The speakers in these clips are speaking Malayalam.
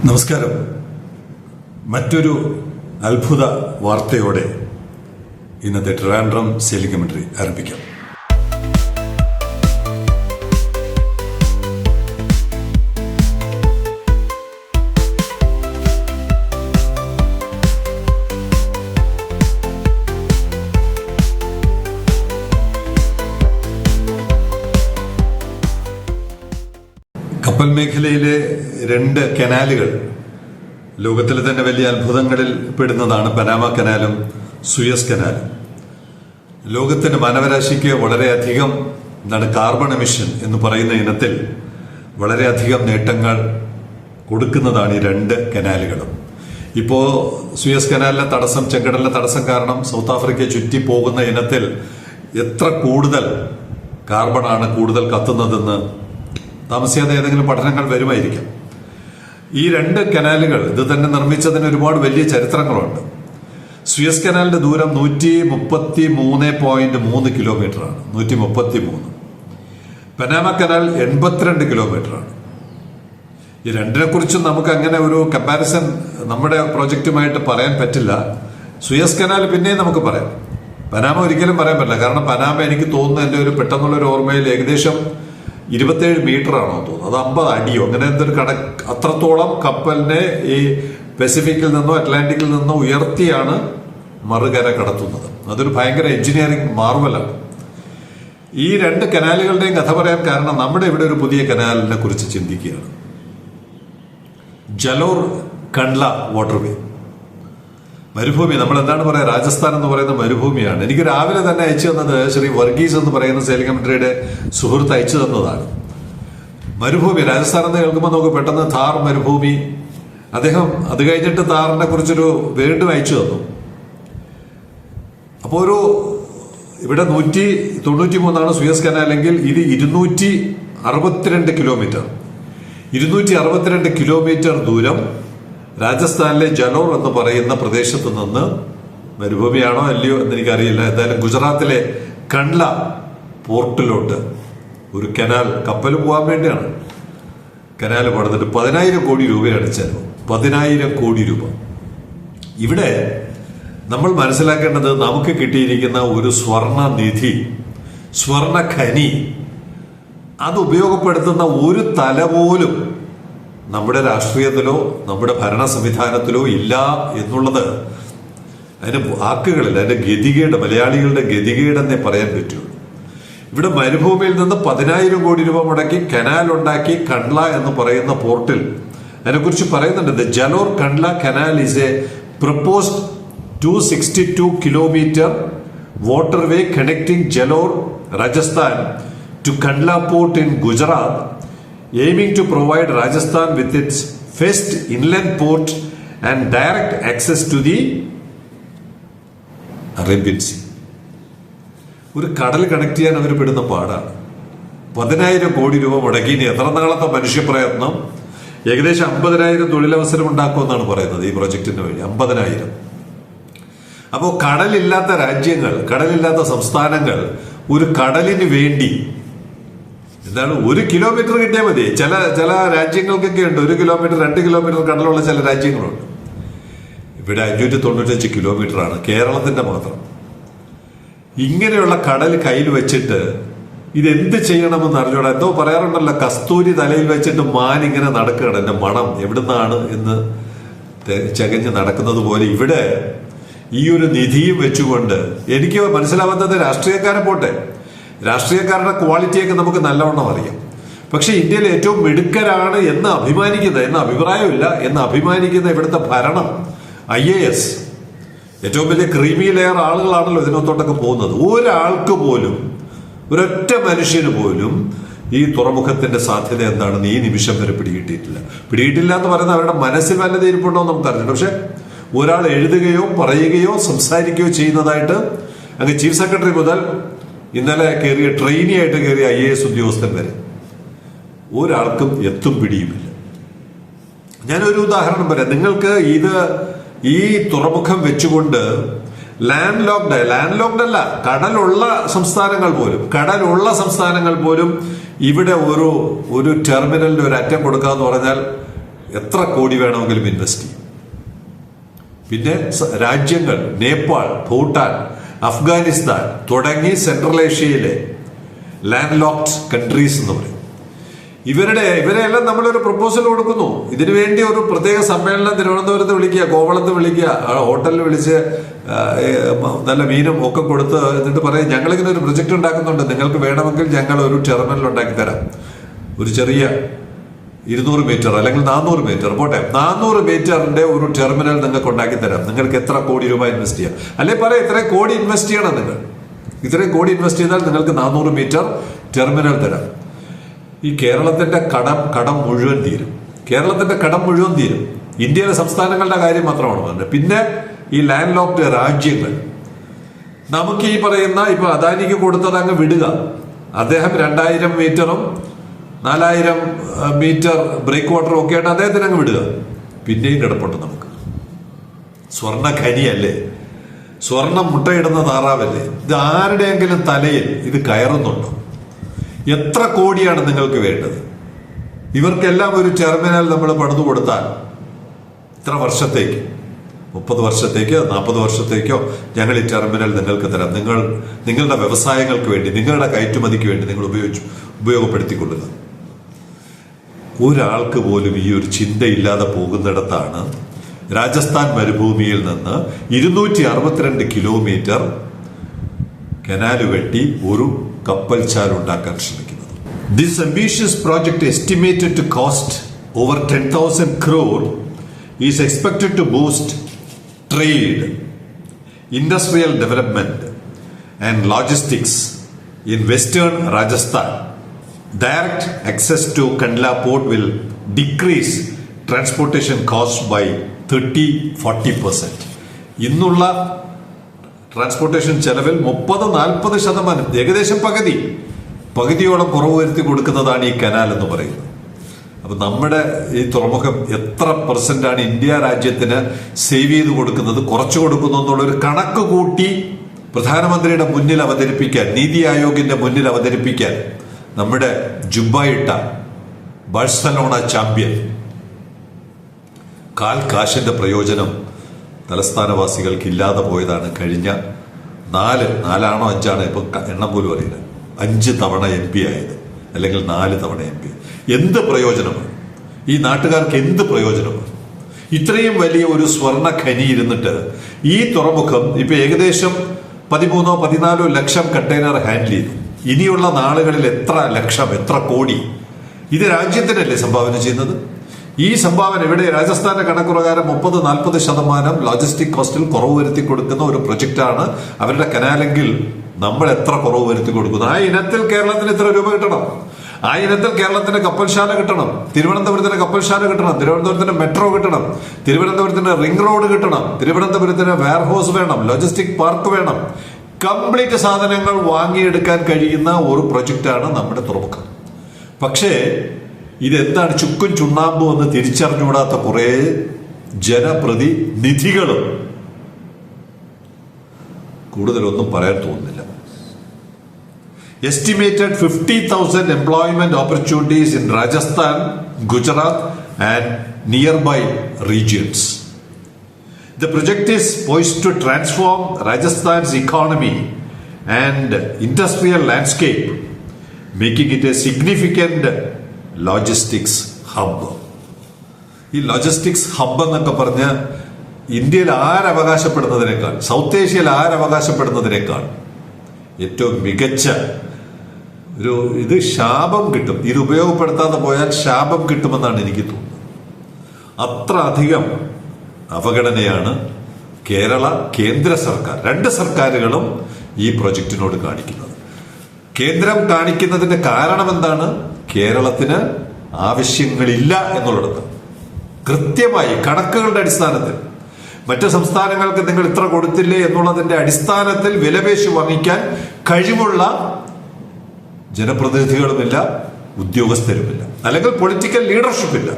നമസ്കാരം. മറ്റൊരു അത്ഭുത വാർത്തയോടെ ഇന്നത്തെ ട്രിവാൻഡ്രം സെയിലിംഗ് കമന്ററി ആരംഭിക്കാം. കപ്പൽ മേഖലയിലെ 2 കനാലുകൾ ലോകത്തിലെ തന്നെ വലിയ അത്ഭുതങ്ങളിൽ പെടുന്നതാണ്. Panama കനാലും Suez കനാലും. ലോകത്തിന് മാനവരാശിക്ക് വളരെയധികം കാർബൺ എമിഷൻ എന്ന് പറയുന്ന ഇനത്തിൽ വളരെയധികം നേട്ടങ്ങൾ കൊടുക്കുന്നതാണ് ഈ 2 കനാലുകളും. ഇപ്പോൾ സുയസ് കനാലിലെ തടസ്സം, ചെങ്കടലിലെ തടസ്സം കാരണം സൗത്ത് ആഫ്രിക്കയെ ചുറ്റി പോകുന്ന ഇനത്തിൽ എത്ര കൂടുതൽ കാർബണാണ് കൂടുതൽ കത്തുന്നതെന്ന് താമസിയാതെ ഏതെങ്കിലും പഠനങ്ങൾ വരുമായിരിക്കും. ഈ 2 കനാലുകൾ ഇത് തന്നെ നിർമ്മിച്ചതിന് ഒരുപാട് വലിയ ചരിത്രങ്ങളുണ്ട്. സുയസ് കനാലിന്റെ ദൂരം 133.3 കിലോമീറ്ററാണ്. 133. പനാമ കനാൽ 82 കിലോമീറ്ററാണ്. ഈ 2നെ കുറിച്ചും നമുക്ക് അങ്ങനെ ഒരു കമ്പാരിസൺ നമ്മുടെ പ്രോജക്റ്റുമായിട്ട് പറയാൻ പറ്റില്ല. സുയസ് കനാൽ പിന്നെയും നമുക്ക് പറയാം, പനാമ ഒരിക്കലും പറയാൻ പറ്റില്ല. കാരണം പനാമ എനിക്ക് തോന്നുന്നു, എൻ്റെ ഒരു പെട്ടെന്നുള്ളൊരു ഓർമ്മയിൽ ഏകദേശം 27 മീറ്റർ ആണോ തോന്നുന്നു, അത് 50 അടിയോ അങ്ങനെ എന്തൊരു അത്രത്തോളം കപ്പലിനെ ഈ പസഫിക്കിൽ നിന്നോ അറ്റ്ലാന്റിക്കിൽ നിന്നോ ഉയർത്തിയാണ് മറുകര കടത്തുന്നത്. അതൊരു ഭയങ്കര എഞ്ചിനീയറിംഗ് മാർവലാണ്. ഈ 2 കനാലുകളുടെയും കഥ പറയാൻ കാരണം നമ്മുടെ ഇവിടെ ഒരു പുതിയ കനാലിനെ കുറിച്ച് ചിന്തിക്കുകയാണ്. ജലോർ കണ്ട്ല വാട്ടർവേ, മരുഭൂമി. നമ്മൾ എന്താണ് പറയുക, രാജസ്ഥാൻ എന്ന് പറയുന്ന മരുഭൂമിയാണ്. എനിക്ക് രാവിലെ തന്നെ അയച്ചു തന്നത് ശ്രീ വർഗീസ് എന്ന് പറയുന്ന സെയിലിംഗ് കമന്ററിയുടെ സുഹൃത്ത് അയച്ചു തന്നതാണ്. മരുഭൂമി, രാജസ്ഥാൻ എന്ന് കേൾക്കുമ്പോൾ നമുക്ക് പെട്ടെന്ന് ഥാർ മരുഭൂമി. അദ്ദേഹം അത് കഴിഞ്ഞിട്ട് ഥാറിനെ കുറിച്ചൊരു വീണ്ടും അയച്ചു തന്നു. അപ്പോൾ ഇവിടെ 193 സുയസ് കനാലെങ്കിൽ ഇത് 262 കിലോമീറ്റർ. 262 കിലോമീറ്റർ ദൂരം രാജസ്ഥാനിലെ ജലോർ എന്ന് പറയുന്ന പ്രദേശത്ത് നിന്ന്, മരുഭൂമിയാണോ അല്ലയോ എന്ന് എനിക്കറിയില്ല, എന്തായാലും ഗുജറാത്തിലെ കണ്ട്ല പോർട്ടിലോട്ട് ഒരു കനാൽ, കപ്പൽ പോകാൻ വേണ്ടിയാണ് കനാൽ പണിതിട്ട് 10,000 കോടി രൂപയാണ് ചെലവ്. 10,000 കോടി രൂപ. ഇവിടെ നമ്മൾ മനസ്സിലാക്കേണ്ടത്, നമുക്ക് കിട്ടിയിരിക്കുന്ന ഒരു സ്വർണ്ണ നിധി, സ്വർണ്ണ ഖനി, അത് ഉപയോഗപ്പെടുത്തുന്ന ഒരു തല പോലും നമ്മുടെ രാഷ്ട്രീയത്തിലോ നമ്മുടെ ഭരണ സംവിധാനത്തിലോ ഇല്ല എന്നുള്ളത് അതിന് വാക്കുകളിൽ, അതിന്റെ ഗതികേട്, മലയാളികളുടെ ഗതികേടെന്നേ പറയാൻ പറ്റുള്ളൂ. ഇവിടെ മരുഭൂമിയിൽ നിന്ന് 10,000 കോടി രൂപ മുടക്കി കനാൽ ഉണ്ടാക്കി കണ്ട്ല എന്ന് പറയുന്ന പോർട്ടിൽ അതിനെക്കുറിച്ച് പറയുന്നുണ്ട്. The Jalore Kandla canal is a proposed 262 kilometre waterway connecting Jalore Rajasthan to Kandla port in Gujarat, aiming to provide Rajasthan with its first inland port and direct access to the Arabian Sea. ഒരു കടൽ കണക്ട് ചെയ്യാൻ അവർ പെടുന്ന പാടാണ്. 10,000 കോടി രൂപ മുടക്കി. ഇനി എത്ര നാളത്തെ മനുഷ്യപ്രയത്നം, ഏകദേശം 50,000 തൊഴിലവസരം ഉണ്ടാക്കുമെന്നാണ് പറയുന്നത് ഈ പ്രൊജക്ടിന് വഴി. 50,000. അപ്പോൾ കടലില്ലാത്ത രാജ്യങ്ങൾ, കടലില്ലാത്ത സംസ്ഥാനങ്ങൾ ഒരു കടലിന് വേണ്ടി എന്താണ് 1 കിലോമീറ്റർ കിട്ടിയാൽ മതി. ചില രാജ്യങ്ങൾക്കൊക്കെ ഉണ്ട് 1 കിലോമീറ്റർ 2 കിലോമീറ്റർ കടലുള്ള ചില രാജ്യങ്ങളുണ്ട്. ഇവിടെ 595 കിലോമീറ്ററാണ് കേരളത്തിന്റെ മാത്രം. ഇങ്ങനെയുള്ള കടൽ കയ്യിൽ വെച്ചിട്ട് ഇതെന്ത് ചെയ്യണമെന്ന് അറിഞ്ഞോടാ. എന്തോ പറയാറുണ്ടല്ലോ, കസ്തൂരി തലയിൽ വെച്ചിട്ട് മാൻ ഇങ്ങനെ നടക്കുകയാണ്, എന്റെ മണം എവിടുന്നാണ് എന്ന് ചകഞ്ഞ് നടക്കുന്നത് പോലെ ഇവിടെ ഈ ഒരു നിധിയും വെച്ചുകൊണ്ട് എനിക്ക് മനസ്സിലാവാത്തത്, രാഷ്ട്രീയക്കാരെ പോട്ടെ, രാഷ്ട്രീയക്കാരുടെ ക്വാളിറ്റിയൊക്കെ നമുക്ക് നല്ലവണ്ണം അറിയാം. പക്ഷെ ഇന്ത്യയിൽ ഏറ്റവും മിടുക്കരാണ് എന്ന് അഭിപ്രായമില്ല എന്ന് അഭിമാനിക്കുന്ന ഇവിടുത്തെ ഭരണം, IAS, ഏറ്റവും വലിയ ക്രീമി ലെയർ ആളുകളാണല്ലോ ഇതിനകത്തോട്ടൊക്കെ പോകുന്നത്. ഒരാൾക്ക് പോലും, ഒരൊറ്റ മനുഷ്യന് പോലും ഈ തുറമുഖത്തിന്റെ സാധ്യത എന്താണെന്ന് ഈ നിമിഷം വരെ പിടിയിട്ടില്ല എന്ന് പറയുന്നത് അവരുടെ മനസ്സിൽ വല്ലത് ഇരിപ്പുണ്ടോ എന്ന് നമുക്കറിയില്ല. പക്ഷെ ഒരാൾ എഴുതുകയോ പറയുകയോ സംസാരിക്കുകയോ ചെയ്യുന്നതായിട്ട് അങ്ങ് ചീഫ് സെക്രട്ടറി മുതൽ ഇന്നലെ കയറിയ ട്രെയിനിയായിട്ട് കയറിയ IAS ഉദ്യോഗസ്ഥൻ വരെ ഒരാൾക്കും എത്തും പിടിയുമില്ല. ഞാനൊരു ഉദാഹരണം പറയാം. നിങ്ങൾക്ക് ഈ തുറമുഖം വെച്ചുകൊണ്ട് ലാൻഡ് ലോക്ഡ് അല്ല, കടലുള്ള സംസ്ഥാനങ്ങൾ പോലും ഇവിടെ ഒരു ടെർമിനലിന്റെ ഒരു അറ്റം കൊടുക്കാന്ന് പറഞ്ഞാൽ എത്ര കോടി വേണമെങ്കിലും ഇൻവെസ്റ്റ് ചെയ്യും. പിന്നെ രാജ്യങ്ങൾ നേപ്പാൾ, ഭൂട്ടാൻ, അഫ്ഗാനിസ്ഥാൻ തുടങ്ങി സെൻട്രൽ ഏഷ്യയിലെ ലാൻഡ് ലോക്ഡ് കൺട്രീസ് എന്ന് പറയും. ഇവരെല്ലാം നമ്മളൊരു പ്രപ്പോസൽ കൊടുക്കുന്നു. ഇതിനു വേണ്ടി ഒരു പ്രത്യേക സമ്മേളനം തിരുവനന്തപുരത്ത് വിളിക്കുക, കോവളത്ത് വിളിക്കുക, ഹോട്ടലിൽ വിളിച്ച് നല്ല മീനും ഒക്കെ കൊടുത്ത് എന്നിട്ട് പറയും ഞങ്ങളിങ്ങനെ ഒരു പ്രൊജക്ട് ഉണ്ടാക്കുന്നുണ്ട്, നിങ്ങൾക്ക് വേണമെങ്കിൽ ഞങ്ങൾ ഒരു ടെർമിനൽ ഉണ്ടാക്കി തരാം. ഒരു ചെറിയ 200 മീറ്റർ അല്ലെങ്കിൽ 400 മീറ്റർ പോട്ടെ, 400 മീറ്ററിന്റെ ഒരു ടെർമിനൽ നിങ്ങൾക്ക് ഉണ്ടാക്കി തരാം. നിങ്ങൾക്ക് എത്ര കോടി രൂപ ഇൻവെസ്റ്റ് ചെയ്യാം? അല്ലെ പറയാം ഇത്രയും കോടി ഇൻവെസ്റ്റ് ചെയ്യണം, നിങ്ങൾ ഇത്രയും കോടി ഇൻവെസ്റ്റ് ചെയ്താൽ നിങ്ങൾക്ക് 400 മീറ്റർ ടെർമിനൽ തരാം. ഈ കേരളത്തിന്റെ കടം മുഴുവൻ തീരും. കേരളത്തിന്റെ കടം മുഴുവൻ തീരും. ഇന്ത്യയിലെ സംസ്ഥാനങ്ങളുടെ കാര്യം മാത്രമാണ് പറഞ്ഞത്. പിന്നെ ഈ ലാൻഡ് ലോക്ഡ് രാജ്യങ്ങൾ, നമുക്ക് ഈ പറയുന്ന ഇപ്പൊ അദാനിക്ക് കൊടുത്തത് അങ്ങ് വിടുക. അദ്ദേഹം 2000 മീറ്ററും 4000 മീറ്റർ ബ്രേക്ക് വാട്ടറും ഒക്കെ ആയിട്ട് അദ്ദേഹത്തിന് അങ്ങ് വിടുക. പിന്നെയും കിടപ്പുണ്ട് നമുക്ക്. സ്വർണ്ണ ഖനിയല്ലേ, സ്വർണം മുട്ടയിടുന്ന താറാവല്ലേ? ഇത് ആരുടെയെങ്കിലും തലയിൽ ഇത് കയറുന്നുണ്ടോ? എത്ര കോടിയാണ് നിങ്ങൾക്ക് വേണ്ടത്? ഇവർക്കെല്ലാം ഒരു ടെർമിനൽ നമ്മൾ പണിതു കൊടുത്താൽ ഇത്ര വർഷത്തേക്ക്, 30 വർഷത്തേക്കോ 40 വർഷത്തേക്കോ ഞങ്ങൾ ഈ ടെർമിനൽ നിങ്ങൾക്ക് തരാം. നിങ്ങളുടെ വ്യവസായങ്ങൾക്ക് വേണ്ടി, നിങ്ങളുടെ കയറ്റുമതിക്ക് വേണ്ടി നിങ്ങൾ ഉപയോഗപ്പെടുത്തിക്കൊള്ളുക. ഒരാൾക്ക് പോലും ഈ ഒരു ചിന്തയില്ലാതെ പോകുന്നിടത്താണ് രാജസ്ഥാൻ മരുഭൂമിയിൽ നിന്ന് 262 കിലോമീറ്റർ കനാല് വെട്ടി ഒരു കപ്പൽച്ചാൽ ഉണ്ടാക്കാൻ ശ്രമിക്കുന്നത്. This ambitious project estimated to cost over 10,000 crore is expected to boost trade, industrial development and logistics in western Rajasthan. Direct access to Kandla port will decrease transportation costs by 30-40%. ഇന്നുള്ള ട്രാൻസ്പോർട്ടേഷൻ ചെലവിൽ 30-40%, ഏകദേശം പകുതിയോളം കുറവ് വരുത്തി കൊടുക്കുന്നതാണ് ഈ കനാൽ എന്ന് പറയുന്നത്. അപ്പൊ നമ്മുടെ ഈ തുറമുഖം എത്ര % ഇന്ത്യ രാജ്യത്തിന് സേവ് ചെയ്ത് കൊടുക്കുന്നത്, കുറച്ചു കൊടുക്കുന്നു എന്നുള്ളൊരു കണക്ക് കൂട്ടി പ്രധാനമന്ത്രിയുടെ മുന്നിൽ അവതരിപ്പിക്കാൻ, നീതി ആയോഗിന്റെ മുന്നിൽ അവതരിപ്പിക്കാൻ നമ്മുടെ ജുബായിട്ട ബാഴ്സലോണ ചാമ്പ്യൻ കാശിന്റെ പ്രയോജനം തലസ്ഥാനവാസികൾക്ക് ഇല്ലാതെ പോയതാണ്. കഴിഞ്ഞ 4 ആണോ 5 ആണോ ഇപ്പൊ എണ്ണം പോലും അറിയില്ല, 5 തവണ MP ആയത്, അല്ലെങ്കിൽ 4 തവണ MP. എന്ത് പ്രയോജനമാണ് ഈ നാട്ടുകാർക്ക്? എന്ത് പ്രയോജനമാണ്? ഇത്രയും വലിയ ഒരു സ്വർണ്ണ ഖനി ഇരുന്നിട്ട് ഈ തുറമുഖം ഇപ്പൊ ഏകദേശം 13-14 ലക്ഷം കണ്ടെയ്നർ ഹാൻഡിൽ ചെയ്തു. ഇനിയുള്ള നാളുകളിൽ എത്ര ലക്ഷം, എത്ര കോടി? ഇത് രാജ്യത്തിനല്ലേ സംഭാവന ചെയ്യുന്നത്? ഈ സംഭാവന ഇവിടെ രാജസ്ഥാന്റെ കണക്കുപ്രകാരം 30-40% ലോജിസ്റ്റിക് കോസ്റ്റിൽ കുറവ് വരുത്തി കൊടുക്കുന്ന ഒരു പ്രൊജക്റ്റാണ് അവരുടെ കനാലെങ്കിൽ നമ്മൾ എത്ര കുറവ് വരുത്തി കൊടുക്കുന്നു? ആ ഇനത്തിൽ കേരളത്തിന് ഇത്ര രൂപ കിട്ടണം. ആ ഇനത്തിൽ കേരളത്തിന് കപ്പൽശാല കിട്ടണം, തിരുവനന്തപുരത്തിന് കപ്പൽശാല കിട്ടണം, തിരുവനന്തപുരത്തിന് മെട്രോ കിട്ടണം, തിരുവനന്തപുരത്തിന് റിംഗ് റോഡ് കിട്ടണം, തിരുവനന്തപുരത്തിന് വെയർഹൗസ് വേണം, ലോജിസ്റ്റിക് പാർക്ക് വേണം. കംപ്ലീറ്റ് സാധനങ്ങൾ വാങ്ങിയെടുക്കാൻ കഴിയുന്ന ഒരു പ്രൊജക്റ്റാണ് നമ്മുടെ തുറമുഖം. പക്ഷേ ഇതെന്താണ്? ചുക്കും ചുണ്ണാമ്പും എന്ന് തിരിച്ചറിഞ്ഞുകൂടാത്ത കുറെ ജനപ്രതിനിധികളും. കൂടുതലൊന്നും പറയാൻ തോന്നുന്നില്ല. Estimated 50,000 employment opportunities in Rajasthan, Gujarat and nearby regions. The project is poised to transform Rajasthan's economy and industrial landscape, making it a significant logistics hub. ഈ ലോജിസ്റ്റിക്സ് ഹബ്ബ് എന്നൊക്കെ പറഞ്ഞ ഇന്ത്യയിൽ ആരവകാശപ്പെടുന്നതിനേക്കാൾ, സൗത്ത് ഏഷ്യയിൽ ആരവകാശപ്പെടുന്നതിനേക്കാൾ ഏറ്റവും മികച്ച ഇത് ശാപം കിട്ടും. ഇത് ഉപയോഗപ്പെടുത്താതെ പോയാൽ ശാപം കിട്ടുമെന്നാണ് എനിക്ക് തോന്നുന്നത്. അത്ര അധികം അവഗണനയാണ് കേന്ദ്ര സർക്കാർ, 2 സർക്കാരുകളും ഈ പ്രൊജക്ടിനോട് കാണിക്കുന്നത്. കേന്ദ്രം കാണിക്കുന്നതിന്റെ കാരണം എന്താണ്? കേരളത്തിന് ആവശ്യങ്ങളില്ല എന്നുള്ളത് കൃത്യമായി കണക്കുകളുടെ അടിസ്ഥാനത്തിൽ, മറ്റു സംസ്ഥാനങ്ങൾക്ക് നിങ്ങൾ ഇത്ര കൊടുത്തില്ലേ എന്നുള്ളതിന്റെ അടിസ്ഥാനത്തിൽ വിലപേശി വാങ്ങിക്കാൻ കഴിവുള്ള ജനപ്രതിനിധികളുമില്ല, ഉദ്യോഗസ്ഥരുമില്ല, അല്ലെങ്കിൽ പൊളിറ്റിക്കൽ ലീഡർഷിപ്പില്ല.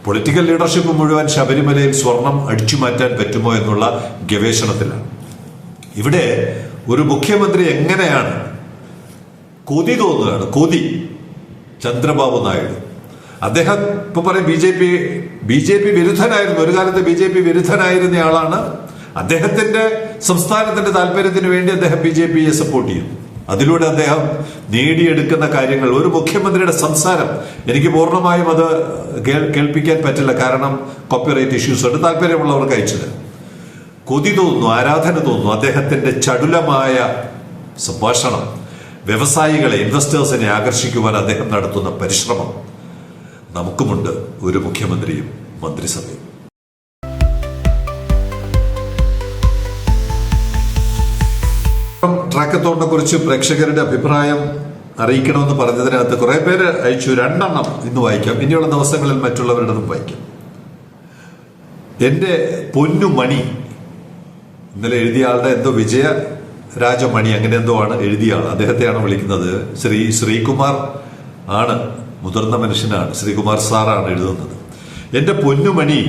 പൊളിറ്റിക്കൽ ലീഡർഷിപ്പ് മുഴുവൻ ശബരിമലയിൽ സ്വർണം അടിച്ചു മാറ്റാൻ പറ്റുമോ എന്നുള്ള ഗവേഷണത്തിലാണ്. ഇവിടെ ഒരു മുഖ്യമന്ത്രി എങ്ങനെയാണ് കൊതി തോന്നുകയാണ്, കൊതി. ചന്ദ്രബാബു നായിഡു അദ്ദേഹം ഇപ്പൊ പറയും ബി ജെ പി വിരുദ്ധനായിരുന്നു, ഒരു കാലത്ത് BJP വിരുദ്ധനായിരുന്നയാളാണ്. അദ്ദേഹത്തിന്റെ സംസ്ഥാനത്തിന്റെ താല്പര്യത്തിന് വേണ്ടി അദ്ദേഹം BJPയെ സപ്പോർട്ട് ചെയ്യും. അതിലൂടെ അദ്ദേഹം നേടിയെടുക്കുന്ന കാര്യങ്ങൾ, ഒരു മുഖ്യമന്ത്രിയുടെ സംസാരം എനിക്ക് പൂർണ്ണമായും അത് കേൾപ്പിക്കാൻ പറ്റില്ല, കാരണം കോപ്പിറൈറ്റ് ഇഷ്യൂസ് ഉണ്ട്. താല്പര്യമുള്ളവർക്ക് അയച്ചത് കൊതി തോന്നുന്നു, ആരാധന തോന്നുന്നു. അദ്ദേഹത്തിന്റെ ചടുലമായ സംഭാഷണം, വ്യവസായികളെ, ഇൻവെസ്റ്റേഴ്സിനെ ആകർഷിക്കുവാൻ അദ്ദേഹം നടത്തുന്ന പരിശ്രമം, നമുക്കുമുണ്ട് ഒരു മുഖ്യമന്ത്രിയും മന്ത്രിസഭയും. ട്രാക്കത്തോണിനെ കുറിച്ച് പ്രേക്ഷകരുടെ അഭിപ്രായം അറിയിക്കണമെന്ന് പറഞ്ഞതിനകത്ത് കുറെ പേര് അയച്ചു. 2 എണ്ണം ഇന്ന് വായിക്കാം, ഇനിയുള്ള ദിവസങ്ങളിൽ മറ്റുള്ളവരുടേതും വായിക്കാം. എന്റെ പൊന്നുമണി ഇന്നലെ എഴുതിയ ആളുടെ എന്തോ വിജയ രാജമണി അങ്ങനെ എന്തോ ആണ് എഴുതിയ ആൾ, അദ്ദേഹത്തെയാണ് വിളിക്കുന്നത്. ശ്രീകുമാർ ആണ്, മുതിർന്ന മനുഷ്യനാണ്, ശ്രീകുമാർ സാറാണ് എഴുതുന്നത്. എന്റെ പൊന്നുമണി,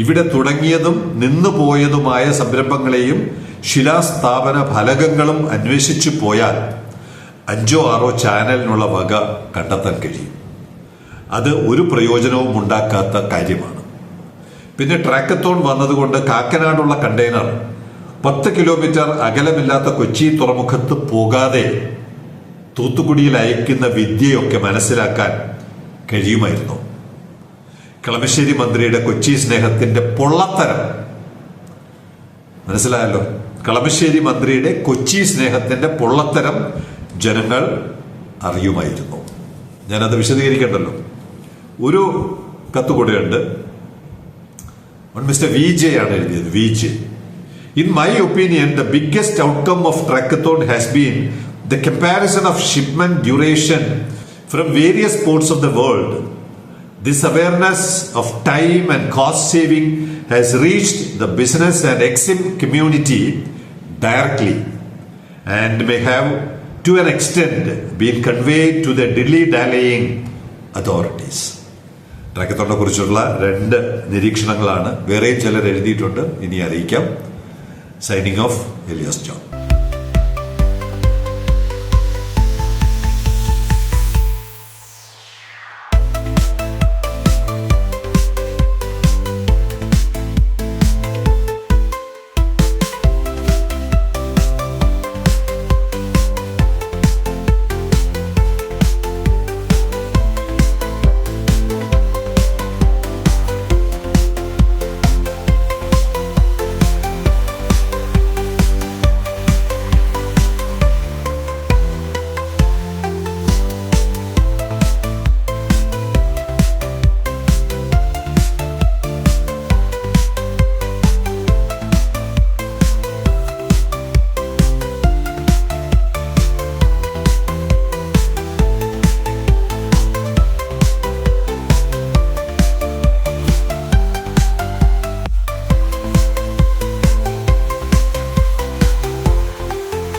ഇവിടെ തുടങ്ങിയതും നിന്നുപോയതുമായ സംരംഭങ്ങളെയും ശിലാസ്ഥാപന ഫലകങ്ങളും അന്വേഷിച്ചു പോയാൽ 5 or 6 ചാനലിനുള്ള വക കണ്ടെത്താൻ കഴിയും. അത് ഒരു പ്രയോജനവും ഉണ്ടാക്കാത്ത കാര്യമാണ്. പിന്നെ ട്രാക്കത്തോൺ വന്നതുകൊണ്ട് കാക്കനാടുള്ള കണ്ടെയ്നർ 10 കിലോമീറ്റർ അകലമില്ലാത്ത കൊച്ചി തുറമുഖത്ത് പോകാതെ തൂത്തുക്കുടിയിൽ അയക്കുന്ന വിദ്യയൊക്കെ മനസ്സിലാക്കാൻ കഴിയുമായിരുന്നു. കളമശ്ശേരി മന്ത്രിയുടെ കൊച്ചി സ്നേഹത്തിന്റെ പൊള്ളത്തരം മനസ്സിലായല്ലോ. കളമശ്ശേരി മന്ത്രിയുടെ കൊച്ചി സ്നേഹത്തിന്റെ പൊള്ളത്തരം ജനങ്ങൾ അറിയുമായിരുന്നു. ഞാനത് വിശദീകരിക്കണ്ടല്ലോ. ഒരു കത്തുകൂടെയുണ്ട്, മിസ്റ്റർ VJ ആണ് എഴുതിയത്. VJ, in my opinion, the biggest outcome of Trackathon has been the comparison of shipment duration from various ports of the world. This awareness of time and cost saving has reached the business and EXIM community directly and may have to an extent been conveyed to the dilly-dallying authorities. ട്രാക്കത്തോണിനെ കുറിച്ചുള്ള 2 നിരീക്ഷണങ്ങളാണ്. വേറെയും ചിലർ എഴുതിയിട്ടുണ്ട്, ഇനി അറിയിക്കാം. Signing off, Elias John.